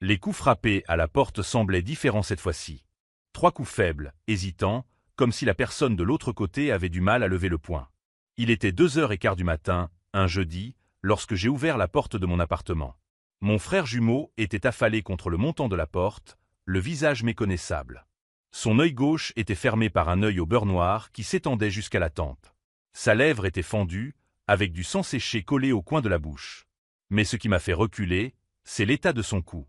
Les coups frappés à la porte semblaient différents cette fois-ci. 3 coups faibles, hésitants, comme si la personne de l'autre côté avait du mal à lever le poing. Il était 2h15 du matin, un jeudi, lorsque j'ai ouvert la porte de mon appartement. Mon frère jumeau était affalé contre le montant de la porte, le visage méconnaissable. Son œil gauche était fermé par un œil au beurre noir qui s'étendait jusqu'à la tempe. Sa lèvre était fendue, avec du sang séché collé au coin de la bouche. Mais ce qui m'a fait reculer, c'est l'état de son cou.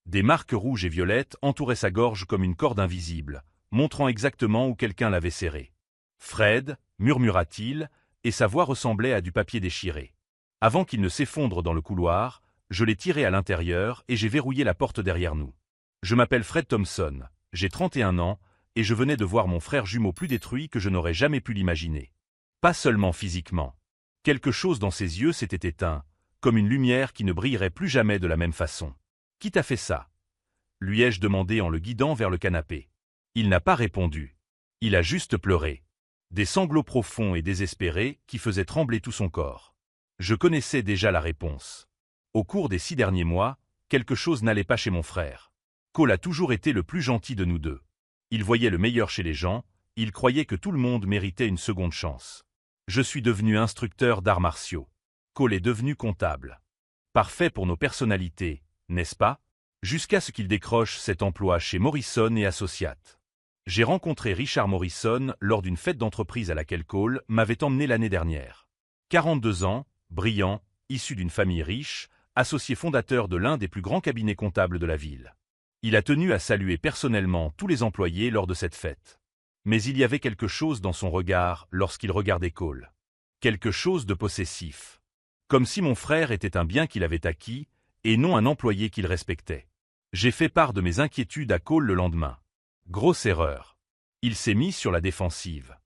Des marques rouges et violettes entouraient sa gorge comme une corde invisible, montrant exactement où quelqu'un l'avait serré. « Fred » murmura-t-il, et sa voix ressemblait à du papier déchiré. Avant qu'il ne s'effondre dans le couloir, je l'ai tiré à l'intérieur et j'ai verrouillé la porte derrière nous. Je m'appelle Fred Thompson, j'ai 31 ans, et je venais de voir mon frère jumeau plus détruit que je n'aurais jamais pu l'imaginer. Pas seulement physiquement. Quelque chose dans ses yeux s'était éteint, comme une lumière qui ne brillerait plus jamais de la même façon. « Qui t'a fait ça ?» lui ai-je demandé en le guidant vers le canapé. Il n'a pas répondu. Il a juste pleuré. Des sanglots profonds et désespérés qui faisaient trembler tout son corps. Je connaissais déjà la réponse. Au cours des 6 derniers mois, quelque chose n'allait pas chez mon frère. Cole a toujours été le plus gentil de nous deux. Il voyait le meilleur chez les gens, il croyait que tout le monde méritait une seconde chance. Je suis devenu instructeur d'arts martiaux. Cole est devenu comptable. Parfait pour nos personnalités, n'est-ce pas? Jusqu'à ce qu'il décroche cet emploi chez Morrison et Associates. J'ai rencontré Richard Morrison lors d'une fête d'entreprise à laquelle Cole m'avait emmené l'année dernière. 42 ans, brillant, issu d'une famille riche, associé fondateur de l'un des plus grands cabinets comptables de la ville. Il a tenu à saluer personnellement tous les employés lors de cette fête. Mais il y avait quelque chose dans son regard lorsqu'il regardait Cole. Quelque chose de possessif. Comme si mon frère était un bien qu'il avait acquis, et non un employé qu'il respectait. J'ai fait part de mes inquiétudes à Cole le lendemain. Grosse erreur. Il s'est mis sur la défensive.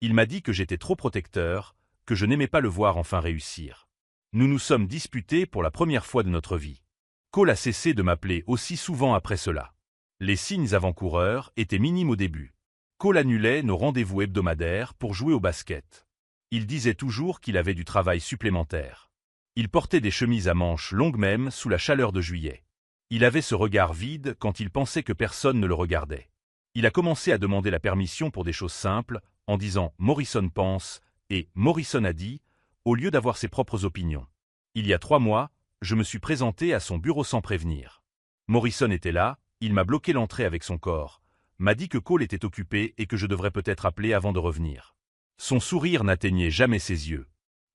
Il m'a dit que j'étais trop protecteur, que je n'aimais pas le voir enfin réussir. Nous nous sommes disputés pour la première fois de notre vie. Cole a cessé de m'appeler aussi souvent après cela. Les signes avant-coureurs étaient minimes au début. Cole annulait nos rendez-vous hebdomadaires pour jouer au basket. Il disait toujours qu'il avait du travail supplémentaire. Il portait des chemises à manches longues même sous la chaleur de juillet. Il avait ce regard vide quand il pensait que personne ne le regardait. Il a commencé à demander la permission pour des choses simples, en disant « Morrison pense » et « Morrison a dit », au lieu d'avoir ses propres opinions. Il y a 3 mois, je me suis présenté à son bureau sans prévenir. Morrison était là, il m'a bloqué l'entrée avec son corps, m'a dit que Cole était occupé et que je devrais peut-être appeler avant de revenir. Son sourire n'atteignait jamais ses yeux.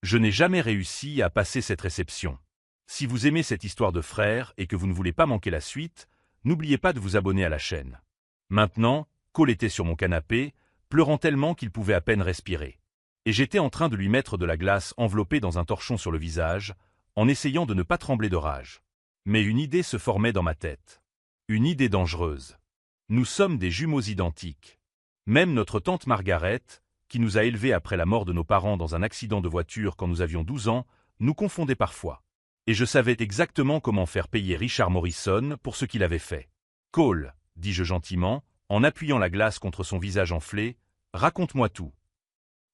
Je n'ai jamais réussi à passer cette réception. Si vous aimez cette histoire de frères et que vous ne voulez pas manquer la suite, n'oubliez pas de vous abonner à la chaîne. Maintenant, Cole était sur mon canapé, pleurant tellement qu'il pouvait à peine respirer. Et j'étais en train de lui mettre de la glace enveloppée dans un torchon sur le visage, en essayant de ne pas trembler de rage. Mais une idée se formait dans ma tête. Une idée dangereuse. Nous sommes des jumeaux identiques. Même notre tante Margaret, qui nous a élevés après la mort de nos parents dans un accident de voiture quand nous avions 12 ans, nous confondait parfois. Et je savais exactement comment faire payer Richard Morrison pour ce qu'il avait fait. « Cole », dis-je gentiment, en appuyant la glace contre son visage enflé, « raconte-moi tout. »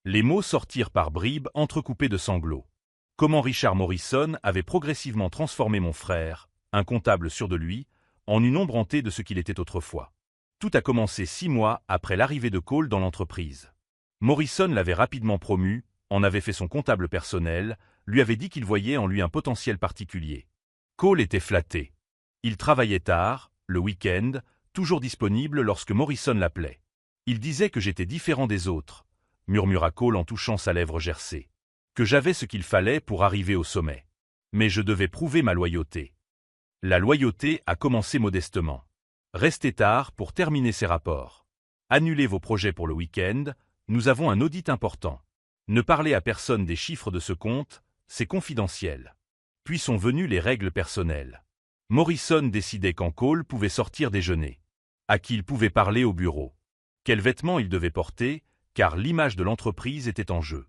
Les mots sortirent par bribes entrecoupés de sanglots. Comment Richard Morrison avait progressivement transformé mon frère, un comptable sûr de lui, en une ombre hantée de ce qu'il était autrefois. Tout a commencé 6 mois après l'arrivée de Cole dans l'entreprise. Morrison l'avait rapidement promu, en avait fait son comptable personnel, lui avait dit qu'il voyait en lui un potentiel particulier. Cole était flatté. Il travaillait tard, le week-end, toujours disponible lorsque Morrison l'appelait. Il disait que j'étais différent des autres, murmura Cole en touchant sa lèvre gercée. Que j'avais ce qu'il fallait pour arriver au sommet. Mais je devais prouver ma loyauté. La loyauté a commencé modestement. Restez tard pour terminer ses rapports. Annulez vos projets pour le week-end, nous avons un audit important. Ne parlez à personne des chiffres de ce compte, c'est confidentiel. Puis sont venues les règles personnelles. Morrison décidait quand Cole pouvait sortir déjeuner. À qui il pouvait parler au bureau. Quels vêtements il devait porter, car l'image de l'entreprise était en jeu.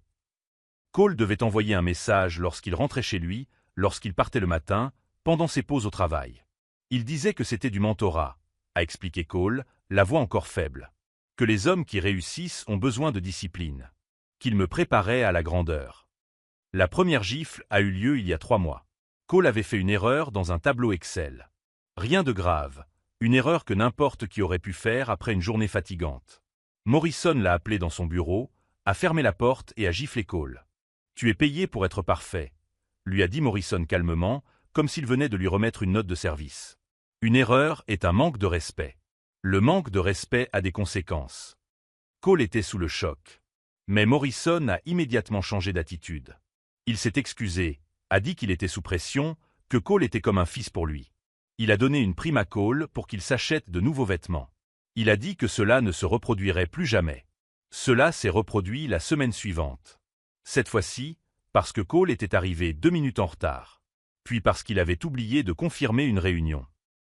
Cole devait envoyer un message lorsqu'il rentrait chez lui, lorsqu'il partait le matin, pendant ses pauses au travail. Il disait que c'était du mentorat, a expliqué Cole, la voix encore faible. Que les hommes qui réussissent ont besoin de discipline. Qu'il me préparait à la grandeur. La première gifle a eu lieu il y a 3 mois. Cole avait fait une erreur dans un tableau Excel. Rien de grave, une erreur que n'importe qui aurait pu faire après une journée fatigante. Morrison l'a appelé dans son bureau, a fermé la porte et a giflé Cole. « Tu es payé pour être parfait », lui a dit Morrison calmement, comme s'il venait de lui remettre une note de service. Une erreur est un manque de respect. Le manque de respect a des conséquences. Cole était sous le choc. Mais Morrison a immédiatement changé d'attitude. Il s'est excusé, a dit qu'il était sous pression, que Cole était comme un fils pour lui. Il a donné une prime à Cole pour qu'il s'achète de nouveaux vêtements. Il a dit que cela ne se reproduirait plus jamais. Cela s'est reproduit la semaine suivante. Cette fois-ci, parce que Cole était arrivé 2 minutes en retard. Puis parce qu'il avait oublié de confirmer une réunion.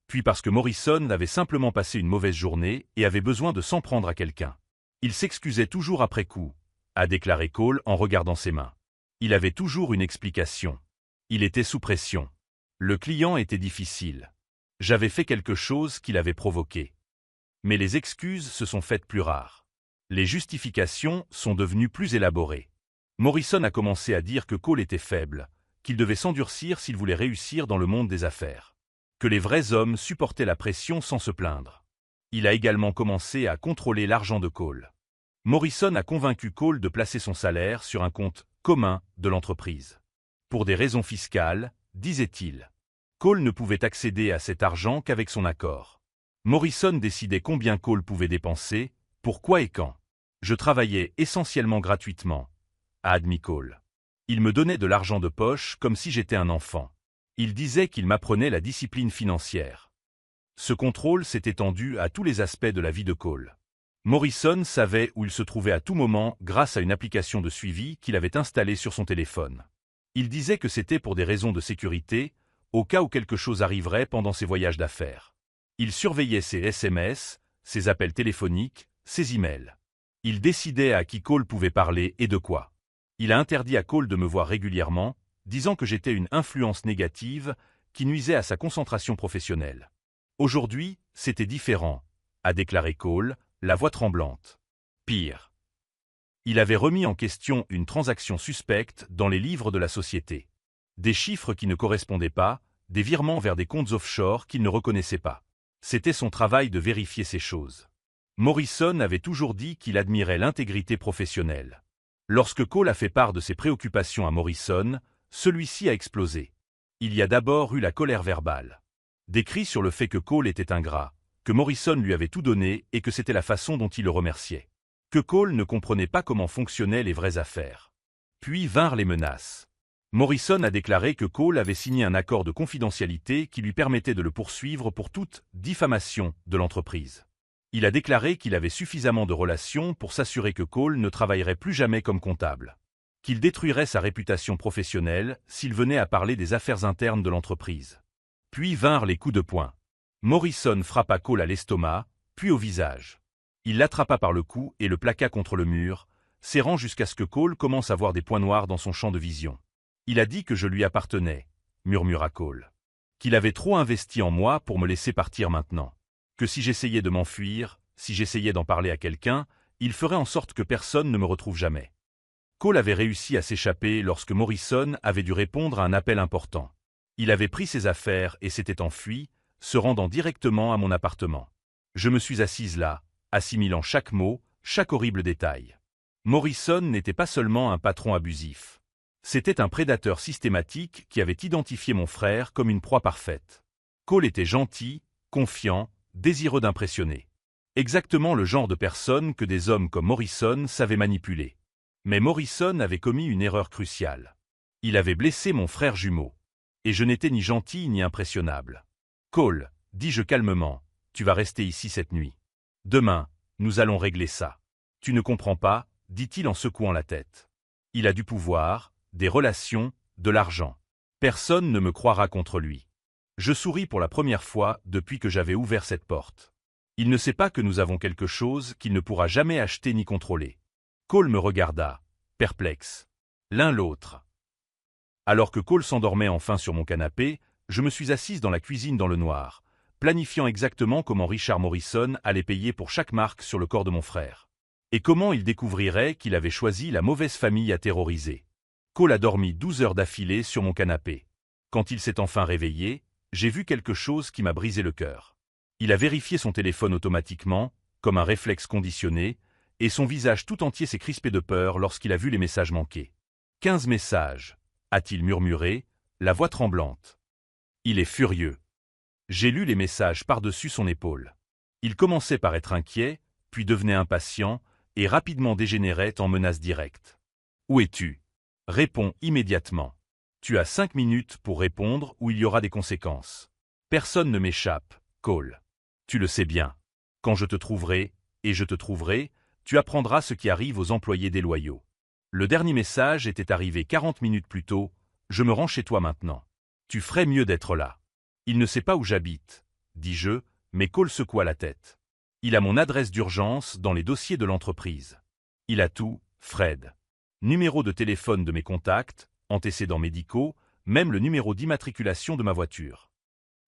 Puis parce que Morrison avait simplement passé une mauvaise journée et avait besoin de s'en prendre à quelqu'un. Il s'excusait toujours après coup, a déclaré Cole en regardant ses mains. Il avait toujours une explication. Il était sous pression. Le client était difficile. J'avais fait quelque chose qui l'avait provoqué. Mais les excuses se sont faites plus rares. Les justifications sont devenues plus élaborées. Morrison a commencé à dire que Cole était faible, qu'il devait s'endurcir s'il voulait réussir dans le monde des affaires. Que les vrais hommes supportaient la pression sans se plaindre. Il a également commencé à contrôler l'argent de Cole. Morrison a convaincu Cole de placer son salaire sur un compte commun de l'entreprise. Pour des raisons fiscales, disait-il. Cole ne pouvait accéder à cet argent qu'avec son accord. Morrison décidait combien Cole pouvait dépenser, pourquoi et quand. Je travaillais essentiellement gratuitement, a admis Cole. Il me donnait de l'argent de poche comme si j'étais un enfant. Il disait qu'il m'apprenait la discipline financière. Ce contrôle s'est étendu à tous les aspects de la vie de Cole. Morrison savait où il se trouvait à tout moment grâce à une application de suivi qu'il avait installée sur son téléphone. Il disait que c'était pour des raisons de sécurité, au cas où quelque chose arriverait pendant ses voyages d'affaires. Il surveillait ses SMS, ses appels téléphoniques, ses emails. Il décidait à qui Cole pouvait parler et de quoi. Il a interdit à Cole de me voir régulièrement, disant que j'étais une influence négative qui nuisait à sa concentration professionnelle. Aujourd'hui, c'était différent, a déclaré Cole, la voix tremblante. Pire. Il avait remis en question une transaction suspecte dans les livres de la société. Des chiffres qui ne correspondaient pas, des virements vers des comptes offshore qu'il ne reconnaissait pas. C'était son travail de vérifier ces choses. Morrison avait toujours dit qu'il admirait l'intégrité professionnelle. Lorsque Cole a fait part de ses préoccupations à Morrison, celui-ci a explosé. Il y a d'abord eu la colère verbale. Des cris sur le fait que Cole était ingrat, que Morrison lui avait tout donné et que c'était la façon dont il le remerciait. Que Cole ne comprenait pas comment fonctionnaient les vraies affaires. Puis vinrent les menaces. Morrison a déclaré que Cole avait signé un accord de confidentialité qui lui permettait de le poursuivre pour toute diffamation de l'entreprise. Il a déclaré qu'il avait suffisamment de relations pour s'assurer que Cole ne travaillerait plus jamais comme comptable. Qu'il détruirait sa réputation professionnelle s'il venait à parler des affaires internes de l'entreprise. Puis vinrent les coups de poing. Morrison frappa Cole à l'estomac, puis au visage. Il l'attrapa par le cou et le plaqua contre le mur, serrant jusqu'à ce que Cole commence à voir des points noirs dans son champ de vision. Il a dit que je lui appartenais, murmura Cole. Qu'il avait trop investi en moi pour me laisser partir maintenant. Que si j'essayais de m'enfuir, si j'essayais d'en parler à quelqu'un, il ferait en sorte que personne ne me retrouve jamais. Cole avait réussi à s'échapper lorsque Morrison avait dû répondre à un appel important. Il avait pris ses affaires et s'était enfui, se rendant directement à mon appartement. Je me suis assise là, assimilant chaque mot, chaque horrible détail. Morrison n'était pas seulement un patron abusif. C'était un prédateur systématique qui avait identifié mon frère comme une proie parfaite. Cole était gentil, confiant, désireux d'impressionner. Exactement le genre de personne que des hommes comme Morrison savaient manipuler. Mais Morrison avait commis une erreur cruciale. Il avait blessé mon frère jumeau. Et je n'étais ni gentil ni impressionnable. Cole, dis-je calmement, tu vas rester ici cette nuit. Demain, nous allons régler ça. Tu ne comprends pas, dit-il en secouant la tête. Il a du pouvoir, des relations, de l'argent. Personne ne me croira contre lui. Je souris pour la première fois depuis que j'avais ouvert cette porte. Il ne sait pas que nous avons quelque chose qu'il ne pourra jamais acheter ni contrôler. Cole me regarda, perplexe. L'un l'autre. Alors que Cole s'endormait enfin sur mon canapé, je me suis assise dans la cuisine dans le noir, planifiant exactement comment Richard Morrison allait payer pour chaque marque sur le corps de mon frère. Et comment il découvrirait qu'il avait choisi la mauvaise famille à terroriser. Cole a dormi 12 heures d'affilée sur mon canapé. Quand il s'est enfin réveillé, j'ai vu quelque chose qui m'a brisé le cœur. Il a vérifié son téléphone automatiquement, comme un réflexe conditionné, et son visage tout entier s'est crispé de peur lorsqu'il a vu les messages manqués. 15 messages, a-t-il murmuré, la voix tremblante. Il est furieux. J'ai lu les messages par-dessus son épaule. Il commençait par être inquiet, puis devenait impatient, et rapidement dégénérait en menace directe. Où es-tu? Réponds immédiatement. Tu as 5 minutes pour répondre ou il y aura des conséquences. Personne ne m'échappe, Cole. Tu le sais bien. Quand je te trouverai, et je te trouverai, tu apprendras ce qui arrive aux employés déloyaux. Le dernier message était arrivé 40 minutes plus tôt, je me rends chez toi maintenant. Tu ferais mieux d'être là. Il ne sait pas où j'habite, dis-je, mais Cole secoua la tête. Il a mon adresse d'urgence dans les dossiers de l'entreprise. Il a tout, Fred. Numéro de téléphone de mes contacts, antécédents médicaux, même le numéro d'immatriculation de ma voiture.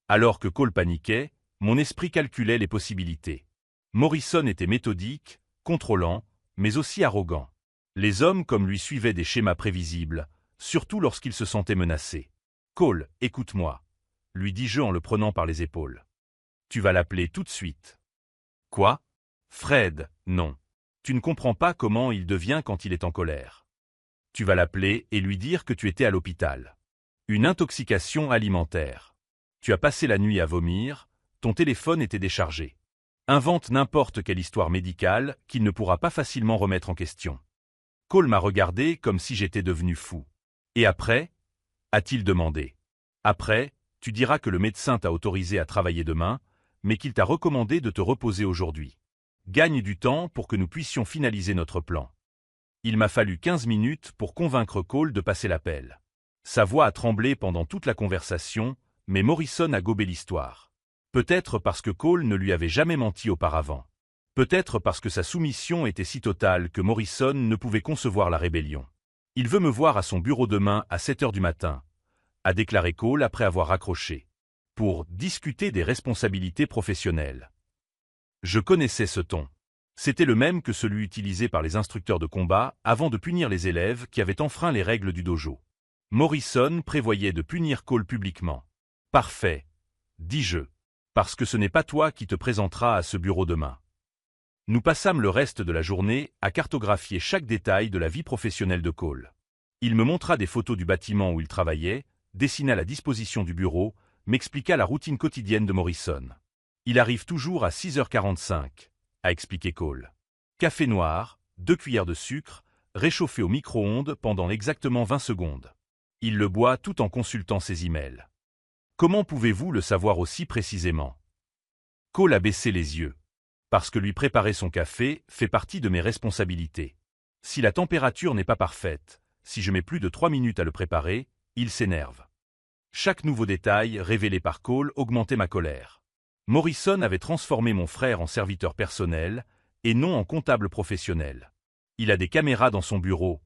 Alors que Cole paniquait, mon esprit calculait les possibilités. Morrison était méthodique, contrôlant, mais aussi arrogant. Les hommes comme lui suivaient des schémas prévisibles, surtout lorsqu'ils se sentaient menacés. « Cole, écoute-moi », lui dis-je en le prenant par les épaules. « Tu vas l'appeler tout de suite. »« Quoi ? Fred, non. Tu ne comprends pas comment il devient quand il est en colère. Tu vas l'appeler et lui dire que tu étais à l'hôpital. Une intoxication alimentaire. Tu as passé la nuit à vomir, ton téléphone était déchargé. Invente n'importe quelle histoire médicale qu'il ne pourra pas facilement remettre en question. » Cole m'a regardé comme si j'étais devenu fou. « Et après » a-t-il demandé. « Après, tu diras que le médecin t'a autorisé à travailler demain, mais qu'il t'a recommandé de te reposer aujourd'hui. Gagne du temps pour que nous puissions finaliser notre plan. » Il m'a fallu 15 minutes pour convaincre Cole de passer l'appel. Sa voix a tremblé pendant toute la conversation, mais Morrison a gobé l'histoire. Peut-être parce que Cole ne lui avait jamais menti auparavant. Peut-être parce que sa soumission était si totale que Morrison ne pouvait concevoir la rébellion. « Il veut me voir à son bureau demain à 7 heures du matin, » a déclaré Cole après avoir raccroché. « Pour discuter des responsabilités professionnelles. » Je connaissais ce ton. C'était le même que celui utilisé par les instructeurs de combat avant de punir les élèves qui avaient enfreint les règles du dojo. Morrison prévoyait de punir Cole publiquement. « Parfait, » dis-je, « parce que ce n'est pas toi qui te présenteras à ce bureau demain. » Nous passâmes le reste de la journée à cartographier chaque détail de la vie professionnelle de Cole. Il me montra des photos du bâtiment où il travaillait, dessina la disposition du bureau, m'expliqua la routine quotidienne de Morrison. « Il arrive toujours à 6h45, » a expliqué Cole. « Café noir, 2 cuillères de sucre, réchauffé au micro-ondes pendant exactement 20 secondes. Il le boit tout en consultant ses emails. »« Comment pouvez-vous le savoir aussi précisément ?» Cole a baissé les yeux. « Parce que lui préparer son café fait partie de mes responsabilités. Si la température n'est pas parfaite, si je mets plus de 3 minutes à le préparer, il s'énerve. » Chaque nouveau détail révélé par Cole augmentait ma colère. Morrison avait transformé mon frère en serviteur personnel et non en comptable professionnel. « Il a des caméras dans son bureau ?»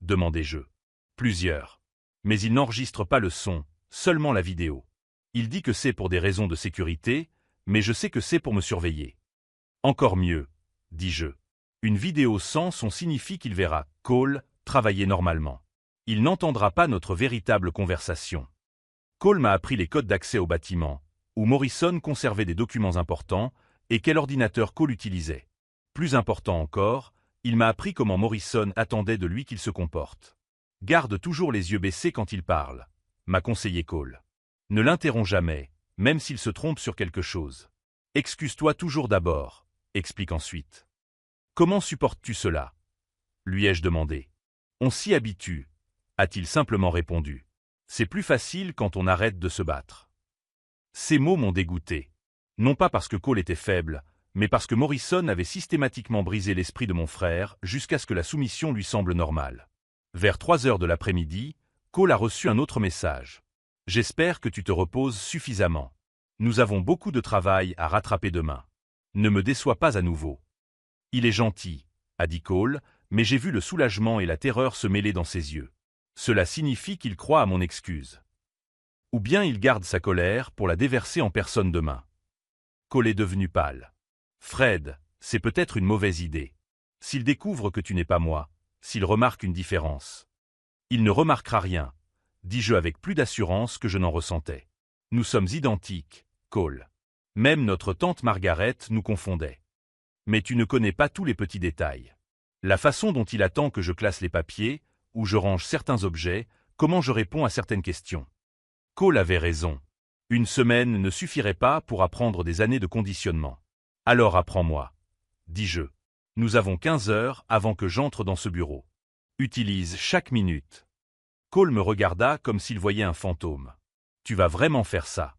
demandai-je. « Plusieurs. Mais il n'enregistre pas le son, seulement la vidéo. Il dit que c'est pour des raisons de sécurité, mais je sais que c'est pour me surveiller. » Encore mieux, dis-je. Une vidéo sans son signifie qu'il verra Cole travailler normalement. Il n'entendra pas notre véritable conversation. Cole m'a appris les codes d'accès au bâtiment, où Morrison conservait des documents importants et quel ordinateur Cole utilisait. Plus important encore, il m'a appris comment Morrison attendait de lui qu'il se comporte. « Garde toujours les yeux baissés quand il parle », m'a conseillé Cole. « Ne l'interromps jamais, même s'il se trompe sur quelque chose. Excuse-toi toujours d'abord, explique ensuite. »« Comment supportes-tu cela ?» lui ai-je demandé. « On s'y habitue, » a-t-il simplement répondu. « C'est plus facile quand on arrête de se battre. » Ces mots m'ont dégoûté. Non pas parce que Cole était faible, mais parce que Morrison avait systématiquement brisé l'esprit de mon frère jusqu'à ce que la soumission lui semble normale. Vers 3 heures de l'après-midi, Cole a reçu un autre message. « J'espère que tu te reposes suffisamment. Nous avons beaucoup de travail à rattraper demain. Ne me déçois pas à nouveau. » « Il est gentil, » a dit Cole, mais j'ai vu le soulagement et la terreur se mêler dans ses yeux. Cela signifie qu'il croit à mon excuse. Ou bien il garde sa colère pour la déverser en personne demain. Cole est devenu pâle. « Fred, c'est peut-être une mauvaise idée. S'il découvre que tu n'es pas moi, s'il remarque une différence. » « Il ne remarquera rien, dis-je avec plus d'assurance que je n'en ressentais. Nous sommes identiques, Cole. Même notre tante Margaret nous confondait. Mais tu ne connais pas tous les petits détails. La façon dont il attend que je classe les papiers, où je range certains objets, comment je réponds à certaines questions. Cole avait raison. Une semaine ne suffirait pas pour apprendre des années de conditionnement. Alors apprends-moi, dis-je. Nous avons 15 heures avant que j'entre dans ce bureau. Utilise chaque minute. Cole me regarda comme s'il voyait un fantôme. Tu vas vraiment faire ça?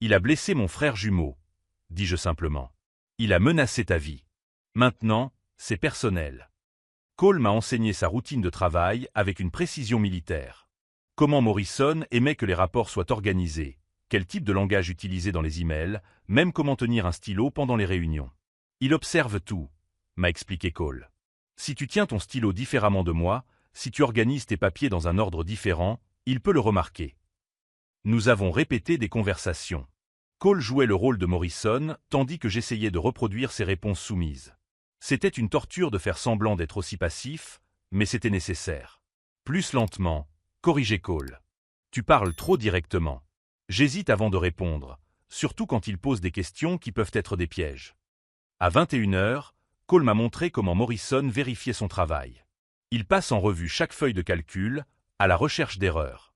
Il a blessé mon frère jumeau, dis-je simplement. Il a menacé ta vie. Maintenant, c'est personnel. Cole m'a enseigné sa routine de travail avec une précision militaire. Comment Morrison aimait que les rapports soient organisés, quel type de langage utiliser dans les emails, même comment tenir un stylo pendant les réunions. Il observe tout, m'a expliqué Cole. Si tu tiens ton stylo différemment de moi, si tu organises tes papiers dans un ordre différent, il peut le remarquer. Nous avons répété des conversations. Cole jouait le rôle de Morrison, tandis que j'essayais de reproduire ses réponses soumises. C'était une torture de faire semblant d'être aussi passif, mais c'était nécessaire. Plus lentement, corrigeait Cole. Tu parles trop directement. J'hésite avant de répondre, surtout quand il pose des questions qui peuvent être des pièges. À 21 heures, Cole m'a montré comment Morrison vérifiait son travail. Il passe en revue chaque feuille de calcul, à la recherche d'erreurs.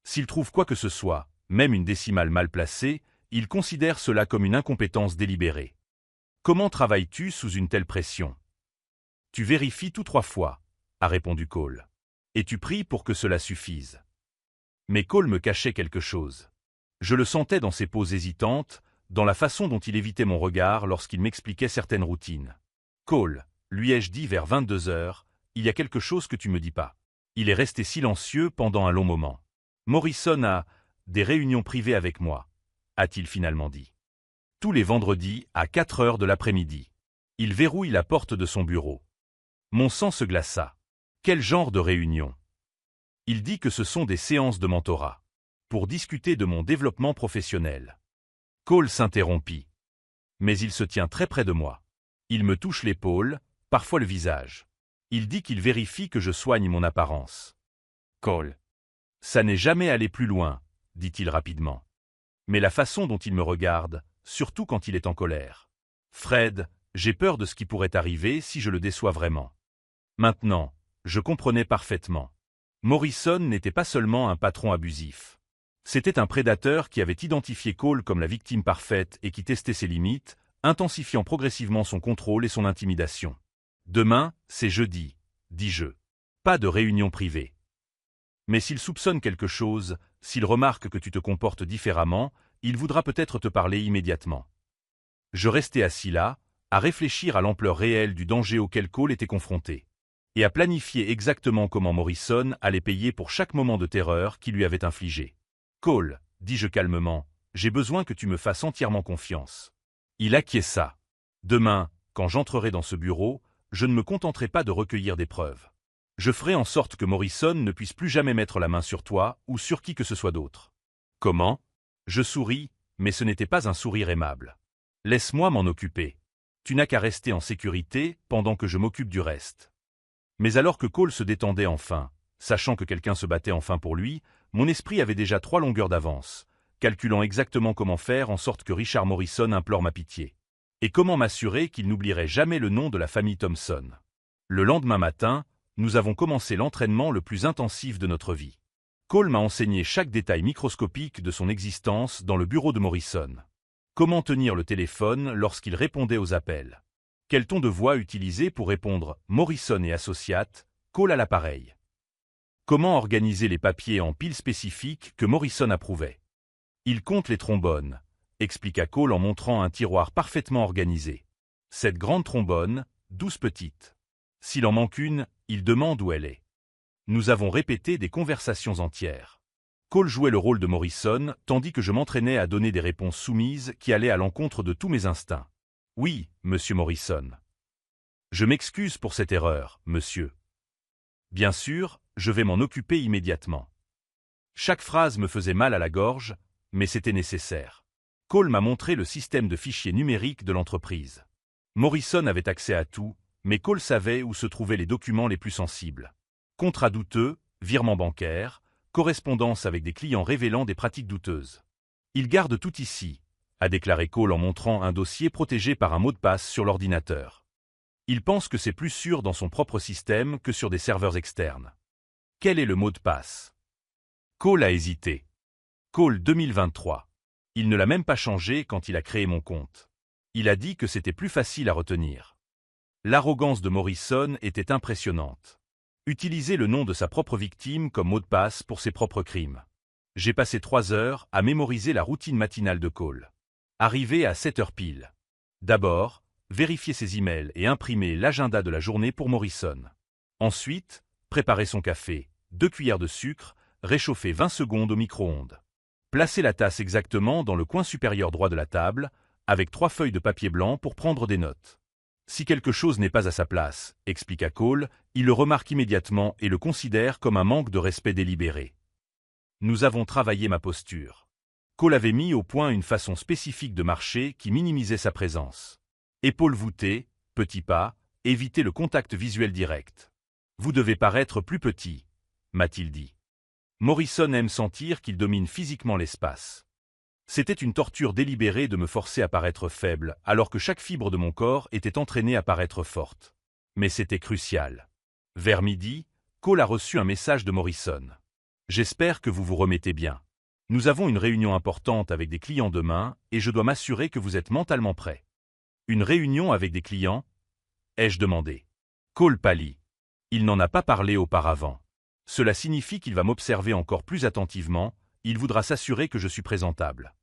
S'il trouve quoi que ce soit, même une décimale mal placée, il considère cela comme une incompétence délibérée. Comment travailles-tu sous une telle pression? Tu vérifies tout 3 fois, a répondu Cole. Et tu pries pour que cela suffise. Mais Cole me cachait quelque chose. Je le sentais dans ses poses hésitantes, dans la façon dont il évitait mon regard lorsqu'il m'expliquait certaines routines. Cole, lui ai-je dit vers 22 heures, il y a quelque chose que tu me dis pas. Il est resté silencieux pendant un long moment. Morrison a des réunions privées avec moi, a-t-il finalement dit. Tous les vendredis à 4 heures de l'après-midi. Il verrouille la porte de son bureau. Mon sang se glaça. Quel genre de réunion? Il dit que ce sont des séances de mentorat, pour discuter de mon développement professionnel. Cole s'interrompit. Mais il se tient très près de moi. Il me touche l'épaule, parfois le visage. Il dit qu'il vérifie que je soigne mon apparence. Cole. Ça n'est jamais allé plus loin, dit-il rapidement. Mais la façon dont il me regarde, surtout quand il est en colère. Fred, j'ai peur de ce qui pourrait arriver si je le déçois vraiment. Maintenant, je comprenais parfaitement. Morrison n'était pas seulement un patron abusif. C'était un prédateur qui avait identifié Cole comme la victime parfaite et qui testait ses limites, intensifiant progressivement son contrôle et son intimidation. Demain, c'est jeudi, dis-je. Pas de réunion privée. Mais s'il soupçonne quelque chose, s'il remarque que tu te comportes différemment, il voudra peut-être te parler immédiatement. Je restais assis là, à réfléchir à l'ampleur réelle du danger auquel Cole était confronté, et à planifier exactement comment Morrison allait payer pour chaque moment de terreur qu'il lui avait infligé. Cole, dis-je calmement, j'ai besoin que tu me fasses entièrement confiance. Il acquiesça. Demain, quand j'entrerai dans ce bureau, je ne me contenterai pas de recueillir des preuves. Je ferai en sorte que Morrison ne puisse plus jamais mettre la main sur toi ou sur qui que ce soit d'autre. Comment? Je souris, mais ce n'était pas un sourire aimable. Laisse-moi m'en occuper. Tu n'as qu'à rester en sécurité pendant que je m'occupe du reste. Mais alors que Cole se détendait enfin, sachant que quelqu'un se battait enfin pour lui, mon esprit avait déjà 3 longueurs d'avance, calculant exactement comment faire en sorte que Richard Morrison implore ma pitié. Et comment m'assurer qu'il n'oublierait jamais le nom de la famille Thompson. Le lendemain matin, nous avons commencé l'entraînement le plus intensif de notre vie. Cole m'a enseigné chaque détail microscopique de son existence dans le bureau de Morrison. Comment tenir le téléphone lorsqu'il répondait aux appels? Quel ton de voix utiliser pour répondre « Morrison et Associates », Cole à l'appareil? Comment organiser les papiers en piles spécifiques que Morrison approuvait? Il compte les trombones, expliqua Cole en montrant un tiroir parfaitement organisé. Cette grande trombone, 12 petites. S'il en manque une, il demande où elle est. Nous avons répété des conversations entières. Cole jouait le rôle de Morrison, tandis que je m'entraînais à donner des réponses soumises qui allaient à l'encontre de tous mes instincts. Oui, monsieur Morrison. Je m'excuse pour cette erreur, monsieur. Bien sûr, je vais m'en occuper immédiatement. Chaque phrase me faisait mal à la gorge, mais c'était nécessaire. Cole m'a montré le système de fichiers numériques de l'entreprise. Morrison avait accès à tout, mais Cole savait où se trouvaient les documents les plus sensibles. Contrats douteux, virements bancaires, correspondance avec des clients révélant des pratiques douteuses. Il garde tout ici, a déclaré Cole en montrant un dossier protégé par un mot de passe sur l'ordinateur. Il pense que c'est plus sûr dans son propre système que sur des serveurs externes. Quel est le mot de passe? Cole a hésité. Cole 2023. Il ne l'a même pas changé quand il a créé mon compte. Il a dit que c'était plus facile à retenir. L'arrogance de Morrison était impressionnante. Utiliser le nom de sa propre victime comme mot de passe pour ses propres crimes. J'ai passé 3 heures à mémoriser la routine matinale de Cole. Arrivé à 7 heures pile. D'abord, vérifier ses emails et imprimer l'agenda de la journée pour Morrison. Ensuite, préparer son café, 2 cuillères de sucre, réchauffer 20 secondes au micro-ondes. Placer la tasse exactement dans le coin supérieur droit de la table, avec 3 feuilles de papier blanc pour prendre des notes. Si quelque chose n'est pas à sa place, expliqua Cole, il le remarque immédiatement et le considère comme un manque de respect délibéré. Nous avons travaillé ma posture. Cole avait mis au point une façon spécifique de marcher qui minimisait sa présence. Épaules voûtées, petits pas, évitez le contact visuel direct. Vous devez paraître plus petit, m'a-t-il dit. Morrison aime sentir qu'il domine physiquement l'espace. C'était une torture délibérée de me forcer à paraître faible, alors que chaque fibre de mon corps était entraînée à paraître forte. Mais c'était crucial. Vers midi, Cole a reçu un message de Morrison. J'espère que vous vous remettez bien. Nous avons une réunion importante avec des clients demain et je dois m'assurer que vous êtes mentalement prêt. Une réunion avec des clients? Ai-je demandé. Cole pâlit. Il n'en a pas parlé auparavant. Cela signifie qu'il va m'observer encore plus attentivement, il voudra s'assurer que je suis présentable.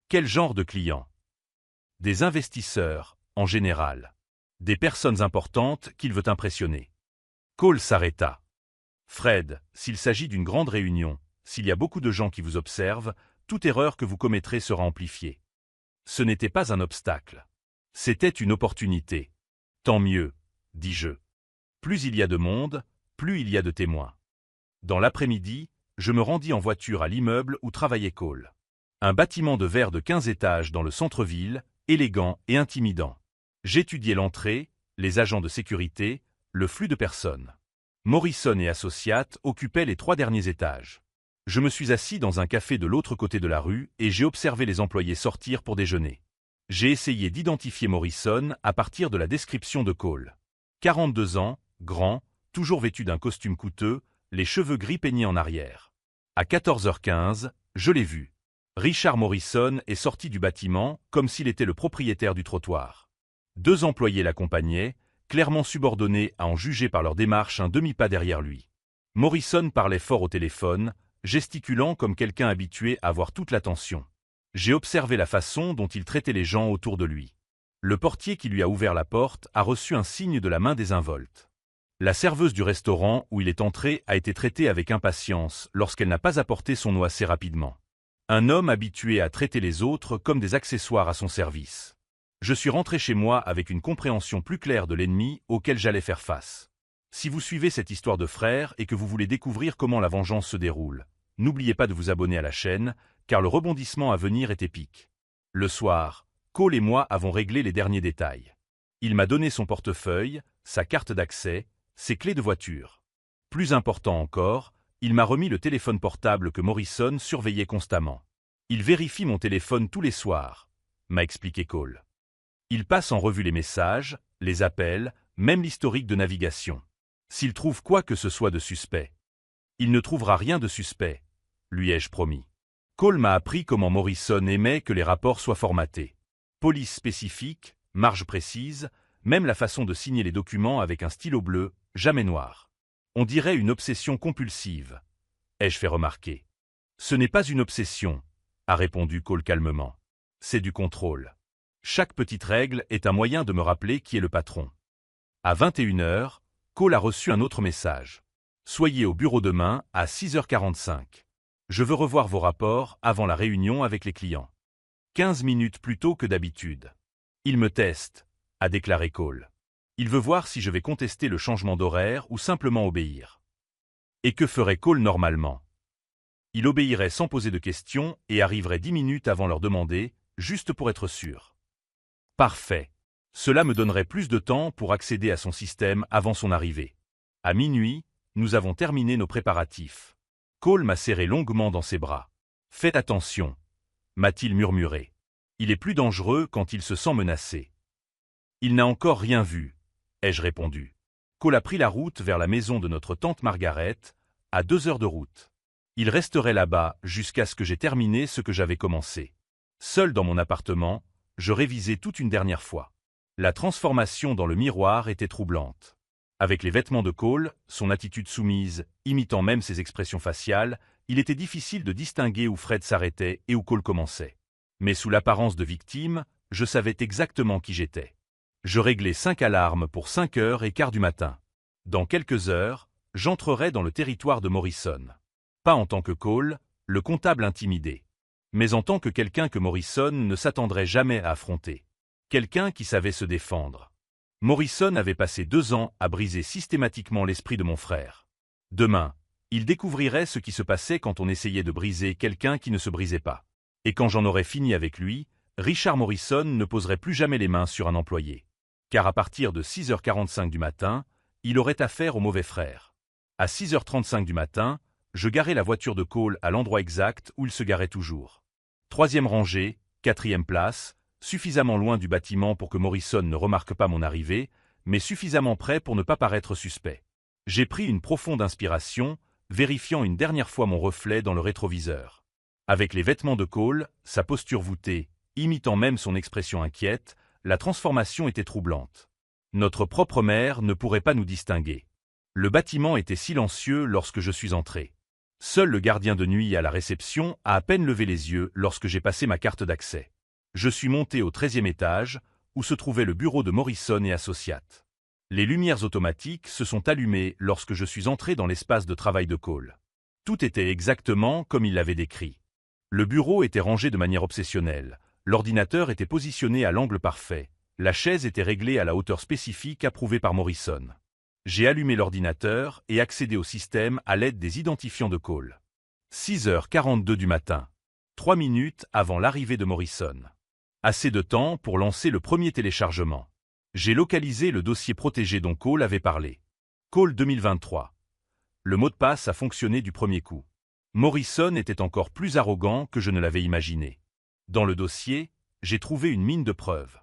Quel genre de clients? Des investisseurs, en général. Des personnes importantes qu'il veut impressionner. Cole s'arrêta. Fred, s'il s'agit d'une grande réunion, s'il y a beaucoup de gens qui vous observent, toute erreur que vous commettrez sera amplifiée. Ce n'était pas un obstacle. C'était une opportunité. Tant mieux, dis-je. Plus il y a de monde, plus il y a de témoins. Dans l'après-midi, je me rendis en voiture à l'immeuble où travaillait Cole. Un bâtiment de verre de 15 étages dans le centre-ville, élégant et intimidant. J'étudiais l'entrée, les agents de sécurité, le flux de personnes. Morrison et Associates occupaient les 3 derniers étages. Je me suis assis dans un café de l'autre côté de la rue et j'ai observé les employés sortir pour déjeuner. J'ai essayé d'identifier Morrison à partir de la description de Cole. 42 ans, grand, toujours vêtu d'un costume coûteux, les cheveux gris peignés en arrière. À 14h15, je l'ai vu. Richard Morrison est sorti du bâtiment comme s'il était le propriétaire du trottoir. 2 employés l'accompagnaient, clairement subordonnés à en juger par leur démarche un demi-pas derrière lui. Morrison parlait fort au téléphone, gesticulant comme quelqu'un habitué à avoir toute l'attention. J'ai observé la façon dont il traitait les gens autour de lui. Le portier qui lui a ouvert la porte a reçu un signe de la main désinvolte. La serveuse du restaurant où il est entré a été traitée avec impatience lorsqu'elle n'a pas apporté son eau assez rapidement. Un homme habitué à traiter les autres comme des accessoires à son service. Je suis rentré chez moi avec une compréhension plus claire de l'ennemi auquel j'allais faire face. Si vous suivez cette histoire de frères et que vous voulez découvrir comment la vengeance se déroule, n'oubliez pas de vous abonner à la chaîne, car le rebondissement à venir est épique. Le soir, Cole et moi avons réglé les derniers détails. Il m'a donné son portefeuille, sa carte d'accès, ses clés de voiture. Plus important encore, il m'a remis le téléphone portable que Morrison surveillait constamment. Il vérifie mon téléphone tous les soirs, m'a expliqué Cole. Il passe en revue les messages, les appels, même l'historique de navigation. S'il trouve quoi que ce soit de suspect. Il ne trouvera rien de suspect, lui ai-je promis. Cole m'a appris comment Morrison aimait que les rapports soient formatés. Police spécifique, marge précise, même la façon de signer les documents avec un stylo bleu, jamais noir. On dirait une obsession compulsive, ai-je fait remarquer. Ce n'est pas une obsession, a répondu Cole calmement. C'est du contrôle. Chaque petite règle est un moyen de me rappeler qui est le patron. À 21h, Cole a reçu un autre message. Soyez au bureau demain à 6h45. Je veux revoir vos rapports avant la réunion avec les clients. 15 minutes plus tôt que d'habitude. Il me teste, a déclaré Cole. Il veut voir si je vais contester le changement d'horaire ou simplement obéir. Et que ferait Cole normalement? Il obéirait sans poser de questions et arriverait 10 minutes avant leur demander, juste pour être sûr. Parfait. Cela me donnerait plus de temps pour accéder à son système avant son arrivée. À minuit, nous avons terminé nos préparatifs. Cole m'a serré longuement dans ses bras. Faites attention. m'a-t-il murmuré. Il est plus dangereux quand il se sent menacé. Il n'a encore rien vu, ai-je répondu. Cole a pris la route vers la maison de notre tante Margaret, à 2 heures de route. Il resterait là-bas jusqu'à ce que j'aie terminé ce que j'avais commencé. Seul dans mon appartement, je révisais toute une dernière fois. La transformation dans le miroir était troublante. Avec les vêtements de Cole, son attitude soumise, imitant même ses expressions faciales, il était difficile de distinguer où Fred s'arrêtait et où Cole commençait. Mais sous l'apparence de victime, je savais exactement qui j'étais. Je réglais 5 alarmes pour 5h15 du matin. Dans quelques heures, j'entrerais dans le territoire de Morrison. Pas en tant que Cole, le comptable intimidé, mais en tant que quelqu'un que Morrison ne s'attendrait jamais à affronter. Quelqu'un qui savait se défendre. Morrison avait passé 2 ans à briser systématiquement l'esprit de mon frère. Demain, il découvrirait ce qui se passait quand on essayait de briser quelqu'un qui ne se brisait pas. Et quand j'en aurais fini avec lui, Richard Morrison ne poserait plus jamais les mains sur un employé. Car à partir de 6h45 du matin, il aurait affaire au mauvais frère. À 6h35 du matin, je garais la voiture de Cole à l'endroit exact où il se garait toujours. 3e rangée, 4e place, suffisamment loin du bâtiment pour que Morrison ne remarque pas mon arrivée, mais suffisamment près pour ne pas paraître suspect. J'ai pris une profonde inspiration, vérifiant une dernière fois mon reflet dans le rétroviseur. Avec les vêtements de Cole, sa posture voûtée, imitant même son expression inquiète, la transformation était troublante. Notre propre mère ne pourrait pas nous distinguer. Le bâtiment était silencieux lorsque je suis entré. Seul le gardien de nuit à la réception a à peine levé les yeux lorsque j'ai passé ma carte d'accès. Je suis monté au 13e étage, où se trouvait le bureau de Morrison et Associates. Les lumières automatiques se sont allumées lorsque je suis entré dans l'espace de travail de Cole. Tout était exactement comme il l'avait décrit. Le bureau était rangé de manière obsessionnelle, l'ordinateur était positionné à l'angle parfait, la chaise était réglée à la hauteur spécifique approuvée par Morrison. J'ai allumé l'ordinateur et accédé au système à l'aide des identifiants de Cole. 6h42 du matin. 3 minutes avant l'arrivée de Morrison. Assez de temps pour lancer le premier téléchargement. J'ai localisé le dossier protégé dont Cole avait parlé. Cole 2023. Le mot de passe a fonctionné du premier coup. Morrison était encore plus arrogant que je ne l'avais imaginé. Dans le dossier, j'ai trouvé une mine de preuves.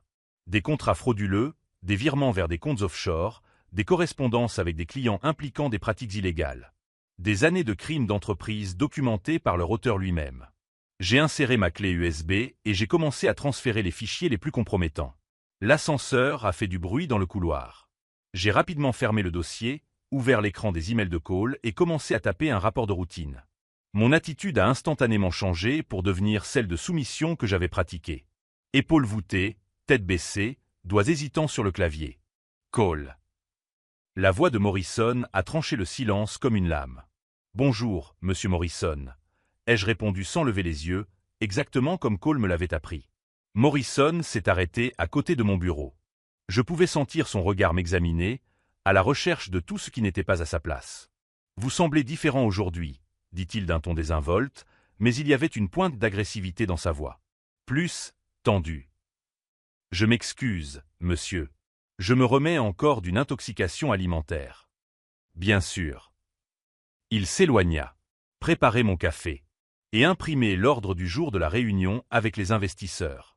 Des contrats frauduleux, des virements vers des comptes offshore, des correspondances avec des clients impliquant des pratiques illégales. Des années de crimes d'entreprise documentés par leur auteur lui-même. J'ai inséré ma clé USB et j'ai commencé à transférer les fichiers les plus compromettants. L'ascenseur a fait du bruit dans le couloir. J'ai rapidement fermé le dossier, ouvert l'écran des emails de Cole et commencé à taper un rapport de routine. Mon attitude a instantanément changé pour devenir celle de soumission que j'avais pratiquée. Épaules voûtées, tête baissée, doigts hésitants sur le clavier. Cole. La voix de Morrison a tranché le silence comme une lame. « Bonjour, monsieur Morrison », ai-je répondu sans lever les yeux, exactement comme Cole me l'avait appris. Morrison s'est arrêté à côté de mon bureau. Je pouvais sentir son regard m'examiner, à la recherche de tout ce qui n'était pas à sa place. « Vous semblez différent aujourd'hui », dit-il d'un ton désinvolte, mais il y avait une pointe d'agressivité dans sa voix. Plus tendue. « Je m'excuse, monsieur. Je me remets encore d'une intoxication alimentaire. » Bien sûr. Il s'éloigna, préparait mon café, et imprimait l'ordre du jour de la réunion avec les investisseurs.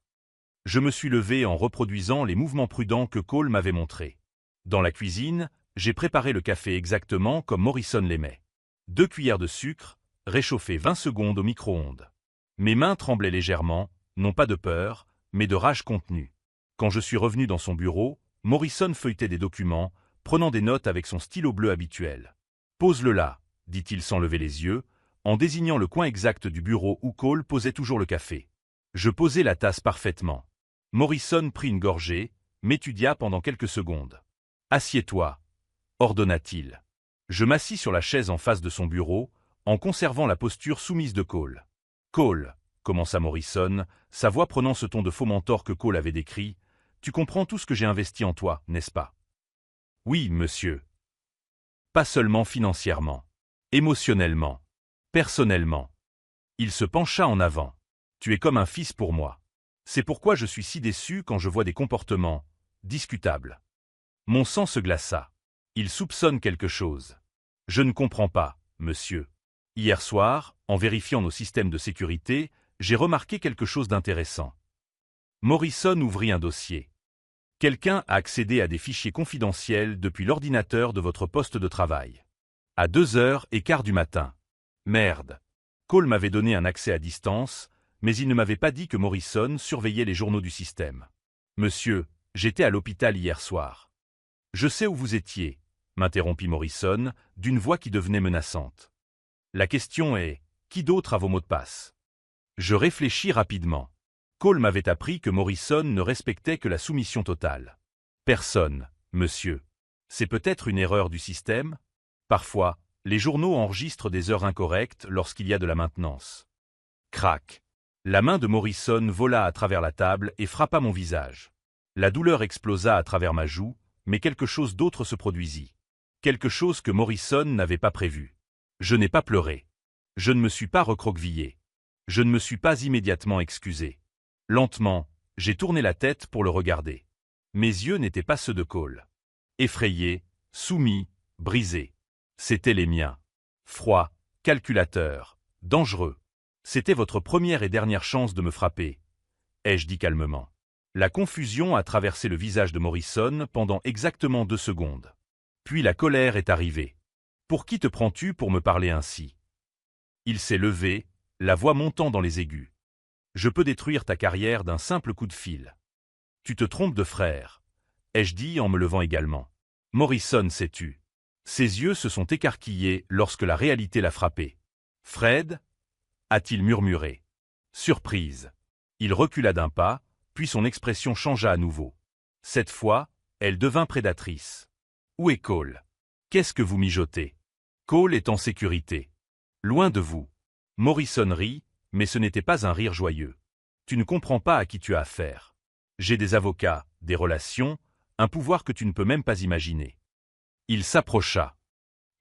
Je me suis levé en reproduisant les mouvements prudents que Cole m'avait montrés. Dans la cuisine, j'ai préparé le café exactement comme Morrison l'aimait. 2 cuillères de sucre, réchauffé 20 secondes au micro-ondes. Mes mains tremblaient légèrement, non pas de peur, mais de rage contenue. Quand je suis revenu dans son bureau, Morrison feuilletait des documents, prenant des notes avec son stylo bleu habituel. « Pose-le là », dit-il sans lever les yeux, en désignant le coin exact du bureau où Cole posait toujours le café. Je posai la tasse parfaitement. Morrison prit une gorgée, m'étudia pendant quelques secondes. « Assieds-toi », ordonna-t-il. Je m'assis sur la chaise en face de son bureau, en conservant la posture soumise de Cole. « Cole », commença Morrison, sa voix prenant ce ton de faux mentor que Cole avait décrit, « tu comprends tout ce que j'ai investi en toi, n'est-ce pas ?»« Oui, monsieur. »« Pas seulement financièrement. Émotionnellement. Personnellement. » Il se pencha en avant. « Tu es comme un fils pour moi. C'est pourquoi je suis si déçu quand je vois des comportements discutables. » Mon sang se glaça. Il soupçonne quelque chose. Je ne comprends pas, monsieur. Hier soir, en vérifiant nos systèmes de sécurité, J'ai remarqué quelque chose d'intéressant. Morrison ouvrit un dossier. Quelqu'un a accédé à des fichiers confidentiels depuis l'ordinateur de votre poste de travail. À 2h15 du matin. Merde. Cole m'avait donné un accès à distance, mais il ne m'avait pas dit que Morrison surveillait les journaux du système. Monsieur, j'étais à l'hôpital hier soir. Je sais où vous étiez, m'interrompit Morrison, d'une voix qui devenait menaçante. La question est, qui d'autre a vos mots de passe? Je réfléchis rapidement. Cole m'avait appris que Morrison ne respectait que la soumission totale. Personne, monsieur. C'est peut-être une erreur du système? Parfois, les journaux enregistrent des heures incorrectes lorsqu'il y a de la maintenance. Crac. La main de Morrison vola à travers la table et frappa mon visage. La douleur explosa à travers ma joue, mais quelque chose d'autre se produisit. Quelque chose que Morrison n'avait pas prévu. Je n'ai pas pleuré. Je ne me suis pas recroquevillé. Je ne me suis pas immédiatement excusé. Lentement, j'ai tourné la tête pour le regarder. Mes yeux n'étaient pas ceux de Cole. Effrayés, soumis, brisés. C'étaient les miens. Froid, calculateur, dangereux. C'était votre première et dernière chance de me frapper, ai-je dit calmement. La confusion a traversé le visage de Morrison pendant exactement 2 secondes. Puis la colère est arrivée. Pour qui te prends-tu pour me parler ainsi? Il s'est levé, la voix montant dans les aigus. Je peux détruire ta carrière d'un simple coup de fil. Tu te trompes de frère, ai-je dit en me levant également. Morrison s'est tu. Ses yeux se sont écarquillés lorsque la réalité l'a frappé. Fred? A-t-il murmuré. Surprise. Il recula d'un pas, puis son expression changea à nouveau. Cette fois, elle devint prédatrice. Où est Cole? Qu'est-ce que vous mijotez? Cole est en sécurité. Loin de vous. Morrison rit, mais ce n'était pas un rire joyeux. Tu ne comprends pas à qui tu as affaire. J'ai des avocats, des relations, un pouvoir que tu ne peux même pas imaginer. Il s'approcha.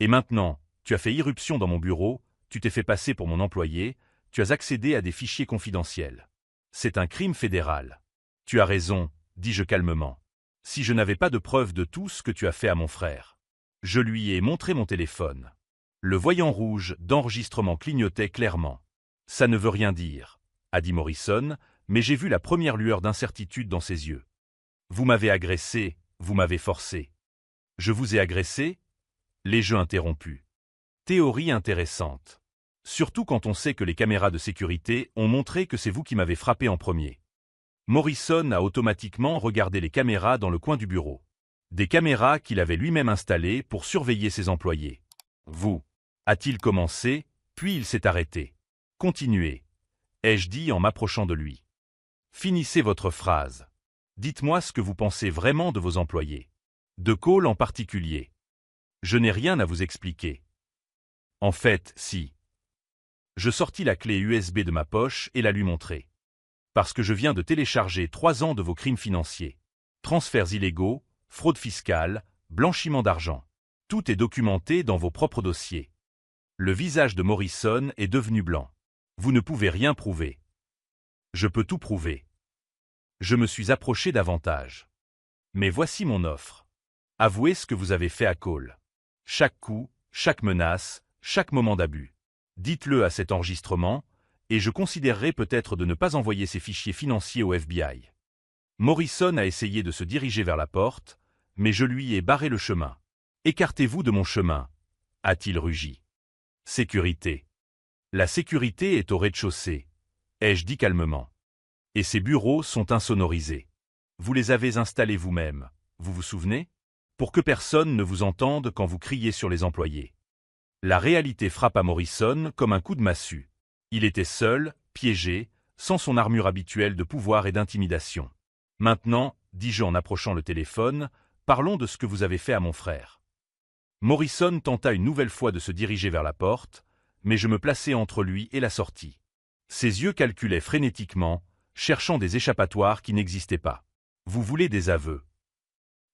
Et maintenant, tu as fait irruption dans mon bureau, tu t'es fait passer pour mon employé, tu as accédé à des fichiers confidentiels. C'est un crime fédéral. Tu as raison, dis-je calmement. Si je n'avais pas de preuve de tout ce que tu as fait à mon frère. Je lui ai montré mon téléphone. Le voyant rouge d'enregistrement clignotait clairement. Ça ne veut rien dire, a dit Morrison, mais j'ai vu la première lueur d'incertitude dans ses yeux. Vous m'avez agressé, vous m'avez forcé. Je vous ai agressé? Les jeux interrompus. Théorie intéressante. Surtout quand on sait que les caméras de sécurité ont montré que c'est vous qui m'avez frappé en premier. Morrison a automatiquement regardé les caméras dans le coin du bureau. Des caméras qu'il avait lui-même installées pour surveiller ses employés. Vous, a-t-il commencé, puis il s'est arrêté. Continuez, ai-je dit en m'approchant de lui. Finissez votre phrase. Dites-moi ce que vous pensez vraiment de vos employés. De Cole en particulier. Je n'ai rien à vous expliquer. En fait, si. Je sortis la clé USB de ma poche et la lui montrai. Parce que je viens de télécharger 3 ans de vos crimes financiers. Transferts illégaux, fraude fiscale, blanchiment d'argent. Tout est documenté dans vos propres dossiers. Le visage de Morrison est devenu blanc. Vous ne pouvez rien prouver. Je peux tout prouver. Je me suis approché davantage. Mais voici mon offre. Avouez ce que vous avez fait à Cole. Chaque coup, chaque menace, chaque moment d'abus. Dites-le à cet enregistrement, et je considérerai peut-être de ne pas envoyer ces fichiers financiers au FBI. Morrison a essayé de se diriger vers la porte, mais je lui ai barré le chemin. Écartez-vous de mon chemin, a-t-il rugi. Sécurité. La sécurité est au rez-de-chaussée, ai-je dit calmement. Et ces bureaux sont insonorisés. Vous les avez installés vous-même, vous vous souvenez? Pour que personne ne vous entende quand vous criez sur les employés. La réalité frappe à Morrison comme un coup de massue. Il était seul, piégé, sans son armure habituelle de pouvoir et d'intimidation. Maintenant, dis-je en approchant le téléphone, parlons de ce que vous avez fait à mon frère. Morrison tenta une nouvelle fois de se diriger vers la porte, mais je me plaçai entre lui et la sortie. Ses yeux calculaient frénétiquement, cherchant des échappatoires qui n'existaient pas. Vous voulez des aveux?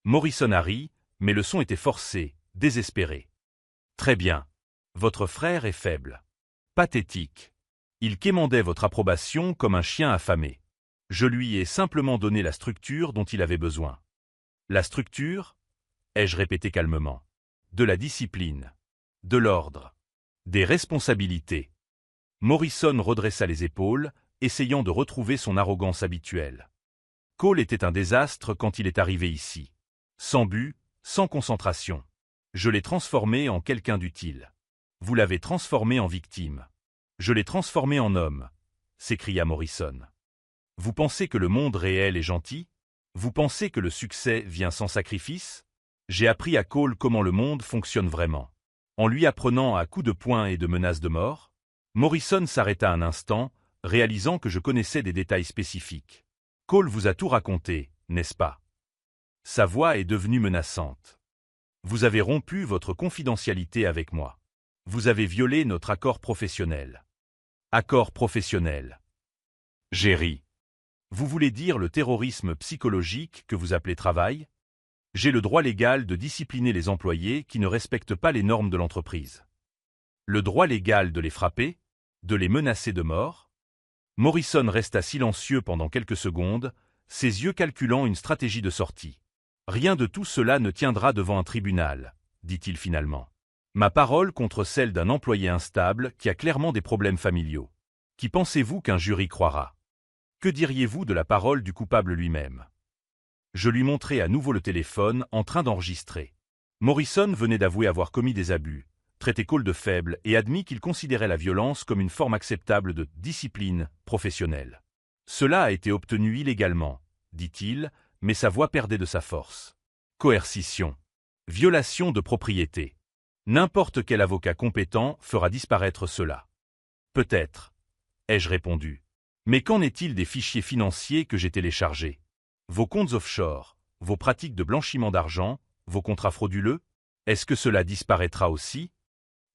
Morrison a ri, mais le son était forcé, désespéré. Très bien. Votre frère est faible. Pathétique. Il quémandait votre approbation comme un chien affamé. Je lui ai simplement donné la structure dont il avait besoin. La structure? Ai-je répété calmement. De la discipline. De l'ordre. Des responsabilités. Morrison redressa les épaules, essayant de retrouver son arrogance habituelle. Cole était un désastre quand il est arrivé ici. Sans but, sans concentration. Je l'ai transformé en quelqu'un d'utile. Vous l'avez transformé en victime. Je l'ai transformé en homme, s'écria Morrison. Vous pensez que le monde réel est gentil? Vous pensez que le succès vient sans sacrifice? J'ai appris à Cole comment le monde fonctionne vraiment. En lui apprenant à coups de poing et de menaces de mort, Morrison s'arrêta un instant, réalisant que je connaissais des détails spécifiques. Cole vous a tout raconté, n'est-ce pas? Sa voix est devenue menaçante. Vous avez rompu votre confidentialité avec moi. Vous avez violé notre accord professionnel. Accord professionnel. J'ai ri. Vous voulez dire le terrorisme psychologique que vous appelez travail? J'ai le droit légal de discipliner les employés qui ne respectent pas les normes de l'entreprise. Le droit légal de les frapper? De les menacer de mort? Morrison resta silencieux pendant quelques secondes, ses yeux calculant une stratégie de sortie. Rien de tout cela ne tiendra devant un tribunal, dit-il finalement. Ma parole contre celle d'un employé instable qui a clairement des problèmes familiaux. Qui pensez-vous qu'un jury croira? Que diriez-vous de la parole du coupable lui-même? Je lui montrai à nouveau le téléphone en train d'enregistrer. Morrison venait d'avouer avoir commis des abus, traité Cole de faible et admis qu'il considérait la violence comme une forme acceptable de discipline professionnelle. Cela a été obtenu illégalement, dit-il, mais sa voix perdait de sa force. Coercition. Violation de propriété. N'importe quel avocat compétent fera disparaître cela. Peut-être, ai-je répondu. Mais qu'en est-il des fichiers financiers que j'ai téléchargés? Vos comptes offshore, vos pratiques de blanchiment d'argent, vos contrats frauduleux? Est-ce que cela disparaîtra aussi?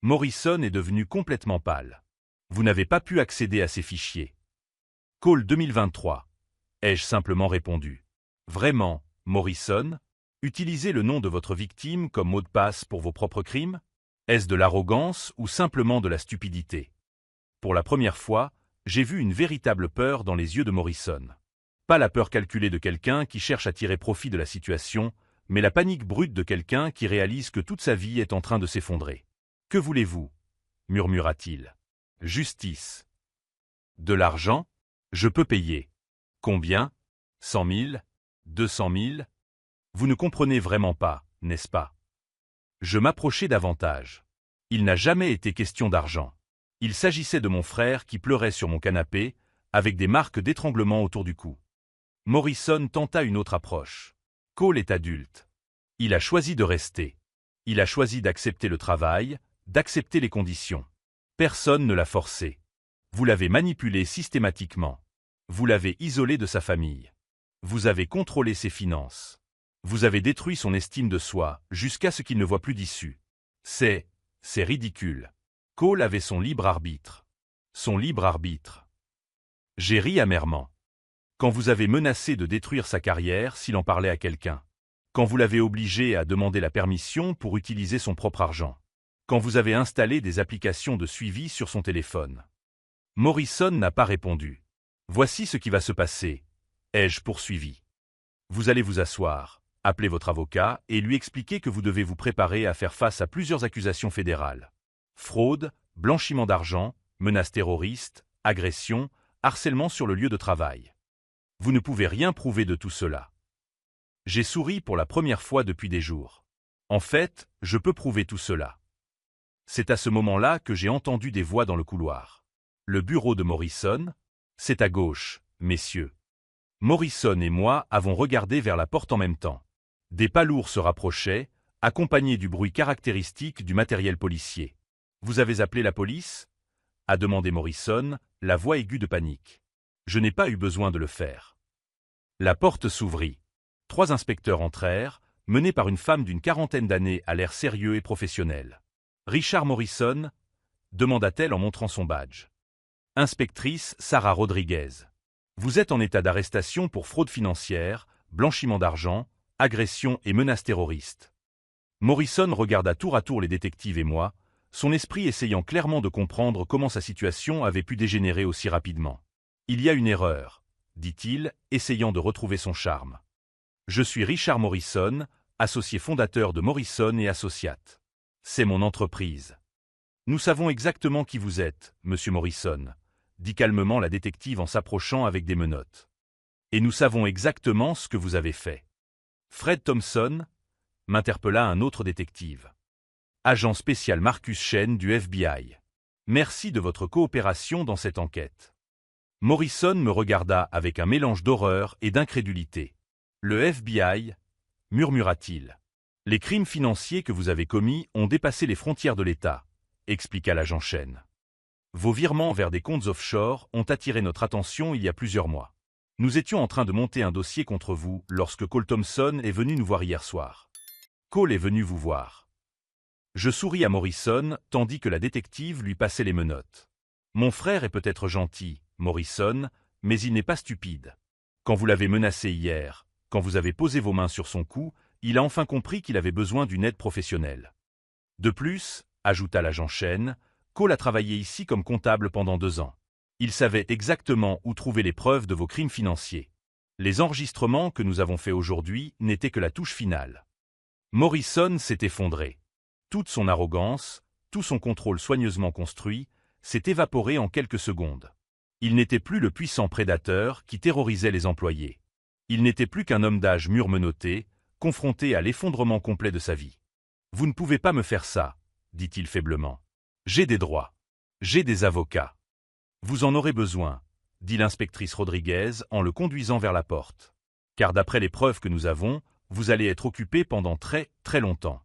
Morrison est devenu complètement pâle. Vous n'avez pas pu accéder à ces fichiers. Cole 2023. Ai-je simplement répondu. Vraiment, Morrison? Utilisez le nom de votre victime comme mot de passe pour vos propres crimes? Est-ce de l'arrogance ou simplement de la stupidité? Pour la première fois, j'ai vu une véritable peur dans les yeux de Morrison. Pas la peur calculée de quelqu'un qui cherche à tirer profit de la situation, mais la panique brute de quelqu'un qui réalise que toute sa vie est en train de s'effondrer. Que voulez-vous? Murmura-t-il. Justice. De l'argent? Je peux payer. Combien? 100 000? 200 000? Vous ne comprenez vraiment pas, n'est-ce pas? Je m'approchai davantage. Il n'a jamais été question d'argent. Il s'agissait de mon frère qui pleurait sur mon canapé, avec des marques d'étranglement autour du cou. Morrison tenta une autre approche. Cole est adulte. Il a choisi de rester. Il a choisi d'accepter le travail, d'accepter les conditions. Personne ne l'a forcé. Vous l'avez manipulé systématiquement. Vous l'avez isolé de sa famille. Vous avez contrôlé ses finances. Vous avez détruit son estime de soi, jusqu'à ce qu'il ne voit plus d'issue. C'est ridicule. Cole avait son libre arbitre. Son libre arbitre. J'ai ri amèrement. Quand vous avez menacé de détruire sa carrière s'il en parlait à quelqu'un. Quand vous l'avez obligé à demander la permission pour utiliser son propre argent. Quand vous avez installé des applications de suivi sur son téléphone. Morrison n'a pas répondu. Voici ce qui va se passer, ai-je poursuivi. Vous allez vous asseoir, appeler votre avocat et lui expliquer que vous devez vous préparer à faire face à plusieurs accusations fédérales. Fraude, blanchiment d'argent, menaces terroristes, agression, harcèlement sur le lieu de travail. Vous ne pouvez rien prouver de tout cela. J'ai souri pour la première fois depuis des jours. En fait, je peux prouver tout cela. C'est à ce moment-là que j'ai entendu des voix dans le couloir. Le bureau de Morrison, c'est à gauche, messieurs. Morrison et moi avons regardé vers la porte en même temps. Des pas lourds se rapprochaient, accompagnés du bruit caractéristique du matériel policier. « Vous avez appelé la police ?» a demandé Morrison, la voix aiguë de panique. Je n'ai pas eu besoin de le faire. La porte s'ouvrit. 3 inspecteurs entrèrent, menés par une femme d'une quarantaine d'années à l'air sérieux et professionnel. « Richard Morrison ?» demanda-t-elle en montrant son badge. « Inspectrice Sarah Rodriguez. Vous êtes en état d'arrestation pour fraude financière, blanchiment d'argent, agression et menaces terroristes. » Morrison regarda tour à tour les détectives et moi, son esprit essayant clairement de comprendre comment sa situation avait pu dégénérer aussi rapidement. « Il y a une erreur, » dit-il, essayant de retrouver son charme. « Je suis Richard Morrison, associé fondateur de Morrison et Associates. C'est mon entreprise. » « Nous savons exactement qui vous êtes, monsieur Morrison, » dit calmement la détective en s'approchant avec des menottes. « Et nous savons exactement ce que vous avez fait. » « Fred Thompson » m'interpella un autre détective. « Agent spécial Marcus Shen du FBI. Merci de votre coopération dans cette enquête. » Morrison me regarda avec un mélange d'horreur et d'incrédulité. « Le FBI » murmura-t-il. « Les crimes financiers que vous avez commis ont dépassé les frontières de l'État, » expliqua l'agent Shen. « Vos virements vers des comptes offshore ont attiré notre attention il y a plusieurs mois. Nous étions en train de monter un dossier contre vous lorsque Cole Thompson est venu nous voir hier soir. »« Cole est venu vous voir. » Je souris à Morrison tandis que la détective lui passait les menottes. « Mon frère est peut-être gentil, Morrison, mais il n'est pas stupide. Quand vous l'avez menacé hier, quand vous avez posé vos mains sur son cou, il a enfin compris qu'il avait besoin d'une aide professionnelle. De plus, ajouta l'agent Shen, Cole a travaillé ici comme comptable pendant 2 ans. Il savait exactement où trouver les preuves de vos crimes financiers. Les enregistrements que nous avons faits aujourd'hui n'étaient que la touche finale. » Morrison s'est effondré. Toute son arrogance, tout son contrôle soigneusement construit, s'est évaporé en quelques secondes. Il n'était plus le puissant prédateur qui terrorisait les employés. Il n'était plus qu'un homme d'âge mûr menotté, confronté à l'effondrement complet de sa vie. « Vous ne pouvez pas me faire ça, » dit-il faiblement. « J'ai des droits. J'ai des avocats. »« Vous en aurez besoin, » dit l'inspectrice Rodriguez en le conduisant vers la porte. « Car d'après les preuves que nous avons, vous allez être occupé pendant très longtemps. »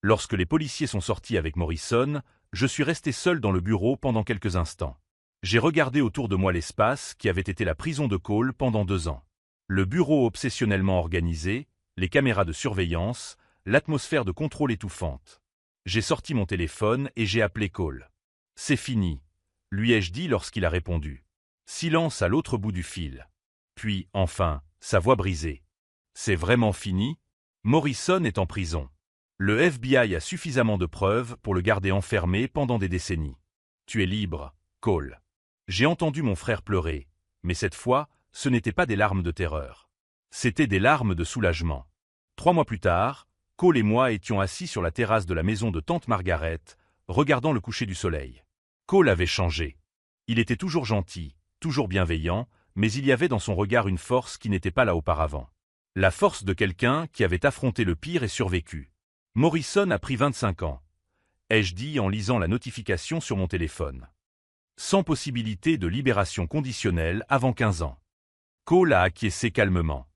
Lorsque les policiers sont sortis avec Morrison, je suis resté seul dans le bureau pendant quelques instants. J'ai regardé autour de moi l'espace qui avait été la prison de Cole pendant 2 ans. Le bureau obsessionnellement organisé, les caméras de surveillance, l'atmosphère de contrôle étouffante. J'ai sorti mon téléphone et j'ai appelé Cole. « C'est fini », lui ai-je dit lorsqu'il a répondu. Silence à l'autre bout du fil. Puis, enfin, sa voix brisée. « C'est vraiment fini ? Morrison est en prison. Le FBI a suffisamment de preuves pour le garder enfermé pendant des décennies. Tu es libre, Cole. » J'ai entendu mon frère pleurer, mais cette fois, ce n'était pas des larmes de terreur. C'était des larmes de soulagement. 3 mois plus tard, Cole et moi étions assis sur la terrasse de la maison de tante Margaret, regardant le coucher du soleil. Cole avait changé. Il était toujours gentil, toujours bienveillant, mais il y avait dans son regard une force qui n'était pas là auparavant. La force de quelqu'un qui avait affronté le pire et survécu. Morrison a pris 25 ans, ai-je dit en lisant la notification sur mon téléphone. Sans possibilité de libération conditionnelle avant 15 ans. Cole a acquiescé calmement.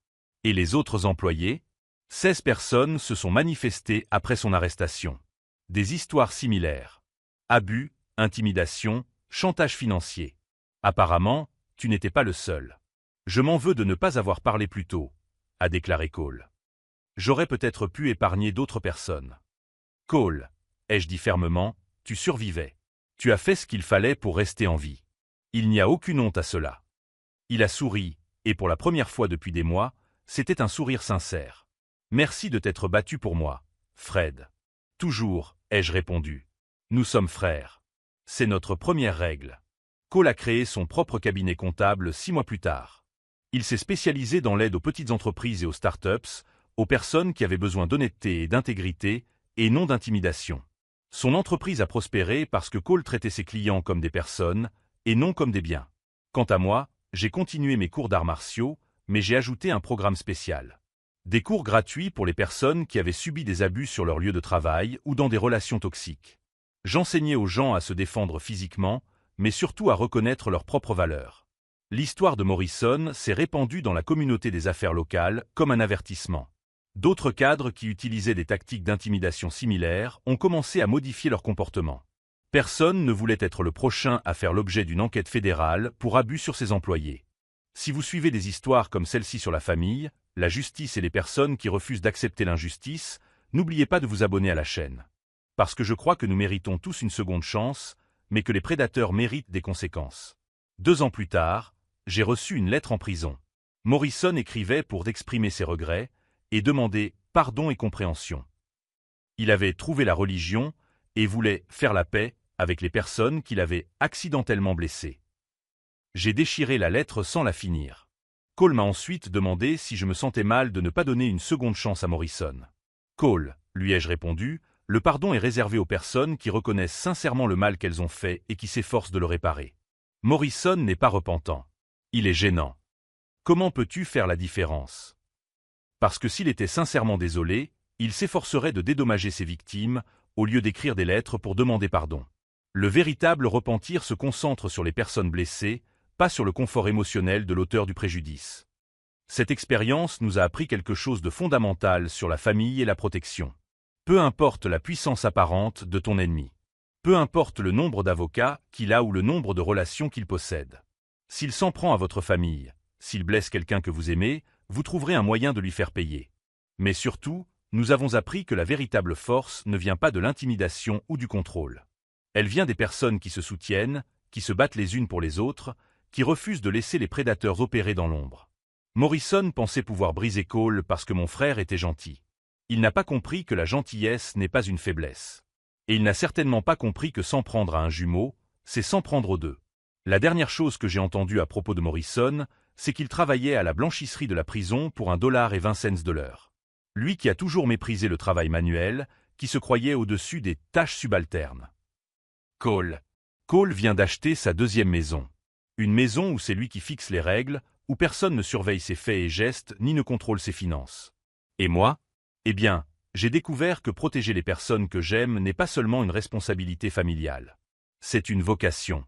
Et les autres employés ? 16 personnes se sont manifestées après son arrestation. Des histoires similaires. Abus, intimidation, chantage financier. Apparemment, tu n'étais pas le seul. Je m'en veux de ne pas avoir parlé plus tôt, a déclaré Cole. J'aurais peut-être pu épargner d'autres personnes. Cole, ai-je dit fermement, tu survivais. Tu as fait ce qu'il fallait pour rester en vie. Il n'y a aucune honte à cela. Il a souri, et pour la première fois depuis des mois, c'était un sourire sincère. Merci de t'être battu pour moi, Fred. Toujours, ai-je répondu. Nous sommes frères. C'est notre première règle. Cole a créé son propre cabinet comptable 6 mois plus tard. Il s'est spécialisé dans l'aide aux petites entreprises et aux startups, aux personnes qui avaient besoin d'honnêteté et d'intégrité, et non d'intimidation. Son entreprise a prospéré parce que Cole traitait ses clients comme des personnes, et non comme des biens. Quant à moi, j'ai continué mes cours d'arts martiaux, mais j'ai ajouté un programme spécial. Des cours gratuits pour les personnes qui avaient subi des abus sur leur lieu de travail ou dans des relations toxiques. J'enseignais aux gens à se défendre physiquement, mais surtout à reconnaître leurs propres valeurs. L'histoire de Morrison s'est répandue dans la communauté des affaires locales comme un avertissement. D'autres cadres qui utilisaient des tactiques d'intimidation similaires ont commencé à modifier leur comportement. Personne ne voulait être le prochain à faire l'objet d'une enquête fédérale pour abus sur ses employés. Si vous suivez des histoires comme celle-ci sur la famille, la justice et les personnes qui refusent d'accepter l'injustice, n'oubliez pas de vous abonner à la chaîne. Parce que je crois que nous méritons tous une seconde chance, mais que les prédateurs méritent des conséquences. 2 ans plus tard, j'ai reçu une lettre en prison. Morrison écrivait pour exprimer ses regrets et demander pardon et compréhension. Il avait trouvé la religion et voulait faire la paix avec les personnes qu'il avait accidentellement blessées. J'ai déchiré la lettre sans la finir. Cole m'a ensuite demandé si je me sentais mal de ne pas donner une seconde chance à Morrison. Cole, lui ai-je répondu, le pardon est réservé aux personnes qui reconnaissent sincèrement le mal qu'elles ont fait et qui s'efforcent de le réparer. Morrison n'est pas repentant. Il est gênant. Comment peux-tu faire la différence? Parce que s'il était sincèrement désolé, il s'efforcerait de dédommager ses victimes, au lieu d'écrire des lettres pour demander pardon. Le véritable repentir se concentre sur les personnes blessées, pas sur le confort émotionnel de l'auteur du préjudice. Cette expérience nous a appris quelque chose de fondamental sur la famille et la protection. Peu importe la puissance apparente de ton ennemi. Peu importe le nombre d'avocats qu'il a ou le nombre de relations qu'il possède. S'il s'en prend à votre famille, s'il blesse quelqu'un que vous aimez, vous trouverez un moyen de lui faire payer. Mais surtout, nous avons appris que la véritable force ne vient pas de l'intimidation ou du contrôle. Elle vient des personnes qui se soutiennent, qui se battent les unes pour les autres, qui refusent de laisser les prédateurs opérer dans l'ombre. Morrison pensait pouvoir briser Cole parce que mon frère était gentil. Il n'a pas compris que la gentillesse n'est pas une faiblesse. Et il n'a certainement pas compris que s'en prendre à un jumeau, c'est s'en prendre aux deux. La dernière chose que j'ai entendue à propos de Morrison, c'est qu'il travaillait à la blanchisserie de la prison pour $1,20 de l'heure. Lui qui a toujours méprisé le travail manuel, qui se croyait au-dessus des tâches subalternes. Cole vient d'acheter sa deuxième maison. Une maison où c'est lui qui fixe les règles, où personne ne surveille ses faits et gestes ni ne contrôle ses finances. Et moi? Eh bien, j'ai découvert que protéger les personnes que j'aime n'est pas seulement une responsabilité familiale. C'est une vocation.